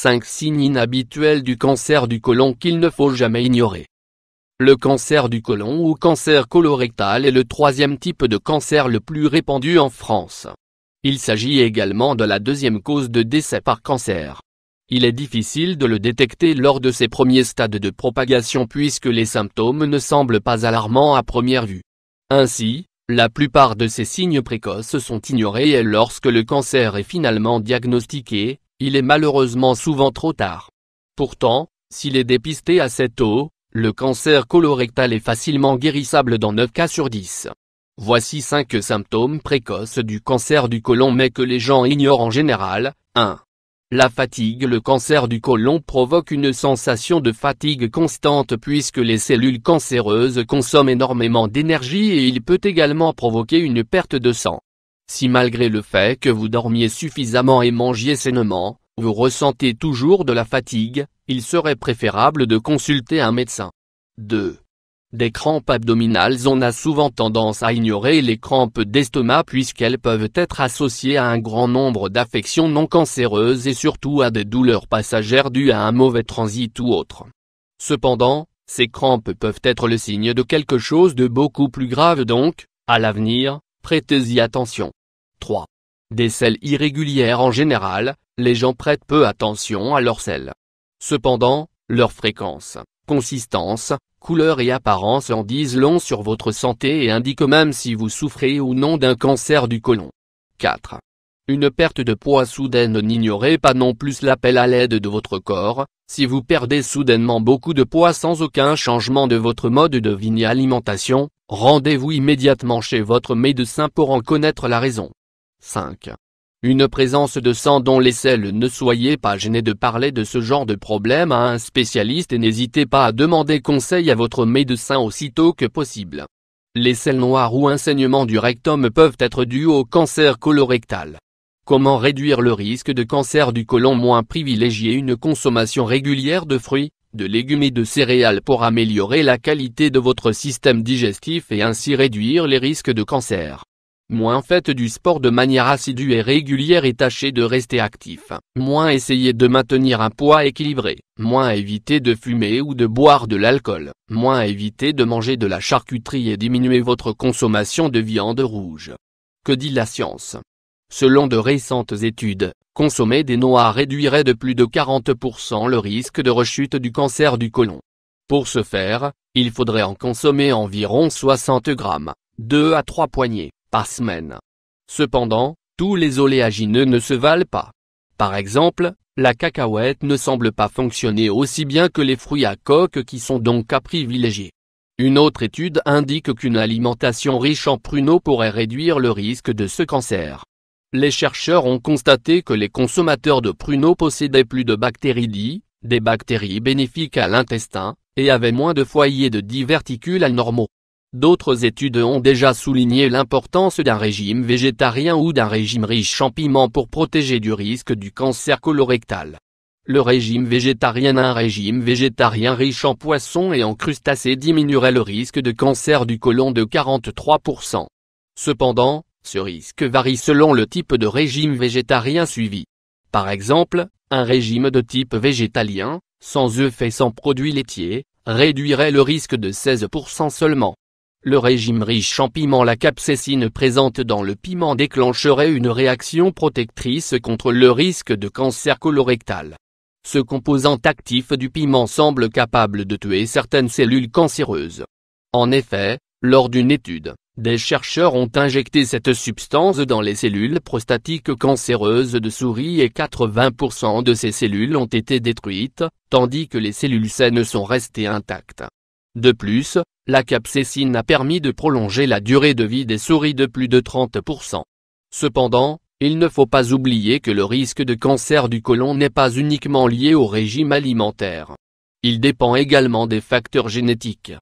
5 signes inhabituels du cancer du côlon qu'il ne faut jamais ignorer. Le cancer du côlon ou cancer colorectal est le troisième type de cancer le plus répandu en France. Il s'agit également de la deuxième cause de décès par cancer. Il est difficile de le détecter lors de ses premiers stades de propagation puisque les symptômes ne semblent pas alarmants à première vue. Ainsi, la plupart de ces signes précoces sont ignorés et lorsque le cancer est finalement diagnostiqué, il est malheureusement souvent trop tard. Pourtant, s'il est dépisté assez tôt, le cancer colorectal est facilement guérissable dans 9 cas sur 10. Voici 5 symptômes précoces du cancer du côlon mais que les gens ignorent en général. 1. La fatigue. Le cancer du côlon provoque une sensation de fatigue constante puisque les cellules cancéreuses consomment énormément d'énergie et il peut également provoquer une perte de sang. Si malgré le fait que vous dormiez suffisamment et mangiez sainement, vous ressentez toujours de la fatigue, il serait préférable de consulter un médecin. 2. Des crampes abdominales. On a souvent tendance à ignorer les crampes d'estomac puisqu'elles peuvent être associées à un grand nombre d'affections non cancéreuses et surtout à des douleurs passagères dues à un mauvais transit ou autre. Cependant, ces crampes peuvent être le signe de quelque chose de beaucoup plus grave donc, à l'avenir, prêtez-y attention. 3. Des selles irrégulières. En général, les gens prêtent peu attention à leurs selles. Cependant, leur fréquence, consistance, couleur et apparence en disent long sur votre santé et indiquent même si vous souffrez ou non d'un cancer du côlon. 4. Une perte de poids soudaine. N'ignorez pas non plus l'appel à l'aide de votre corps. Si vous perdez soudainement beaucoup de poids sans aucun changement de votre mode de vie ni alimentation, rendez-vous immédiatement chez votre médecin pour en connaître la raison. 5. Une présence de sang dans les selles. Ne soyez pas gêné de parler de ce genre de problème à un spécialiste et n'hésitez pas à demander conseil à votre médecin aussitôt que possible. Les selles noires ou un saignement du rectum peuvent être dus au cancer colorectal. Comment réduire le risque de cancer du côlon? Privilégier une consommation régulière de fruits, de légumes et de céréales pour améliorer la qualité de votre système digestif et ainsi réduire les risques de cancer. Faites du sport de manière assidue et régulière et tâchez de rester actif. Essayez de maintenir un poids équilibré. Évitez de fumer ou de boire de l'alcool. Évitez de manger de la charcuterie et diminuez votre consommation de viande rouge. Que dit la science? Selon de récentes études, consommer des noix réduirait de plus de 40% le risque de rechute du cancer du côlon. Pour ce faire, il faudrait en consommer environ 60 grammes, 2 à 3 poignées, par semaine. Cependant, tous les oléagineux ne se valent pas. Par exemple, la cacahuète ne semble pas fonctionner aussi bien que les fruits à coque qui sont donc à privilégier. Une autre étude indique qu'une alimentation riche en pruneaux pourrait réduire le risque de ce cancer. Les chercheurs ont constaté que les consommateurs de pruneaux possédaient plus de bactéries des bactéries bénéfiques à l'intestin, et avaient moins de foyers de diverticules anormaux. D'autres études ont déjà souligné l'importance d'un régime végétarien ou d'un régime riche en piments pour protéger du risque du cancer colorectal. Le régime végétarien. Un régime végétarien riche en poissons et en crustacés diminuerait le risque de cancer du côlon de 43%. Cependant, ce risque varie selon le type de régime végétarien suivi. Par exemple, un régime de type végétalien, sans œufs et sans produits laitiers, réduirait le risque de 16% seulement. Le régime riche en piment. La capsaïcine présente dans le piment déclencherait une réaction protectrice contre le risque de cancer colorectal. Ce composant actif du piment semble capable de tuer certaines cellules cancéreuses. En effet, lors d'une étude, des chercheurs ont injecté cette substance dans les cellules prostatiques cancéreuses de souris et 80% de ces cellules ont été détruites, tandis que les cellules saines sont restées intactes. De plus, la capsaïcine a permis de prolonger la durée de vie des souris de plus de 30%. Cependant, il ne faut pas oublier que le risque de cancer du côlon n'est pas uniquement lié au régime alimentaire. Il dépend également des facteurs génétiques.